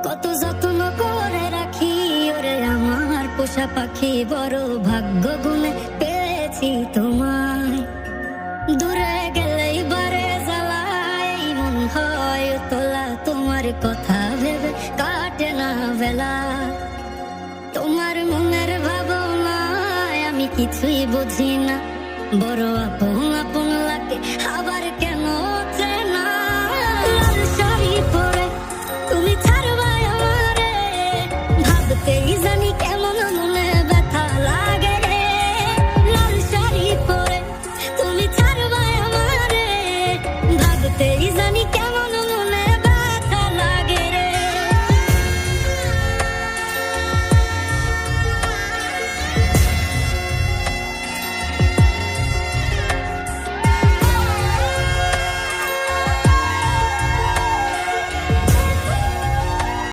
কত যত্ন করে রাখি ওরে আমার পোষা পাখি, বড় ভাগ্য গুণে পেয়েছি তোমায়। দূরে গেলেই বারে জ্বালায়, মন হয় তোলা তোমার কথা ভেবে কাটে না বেলা। তোমার মনের ভাবনায় আমি কিছুই বুঝি না, বড় আপন আপন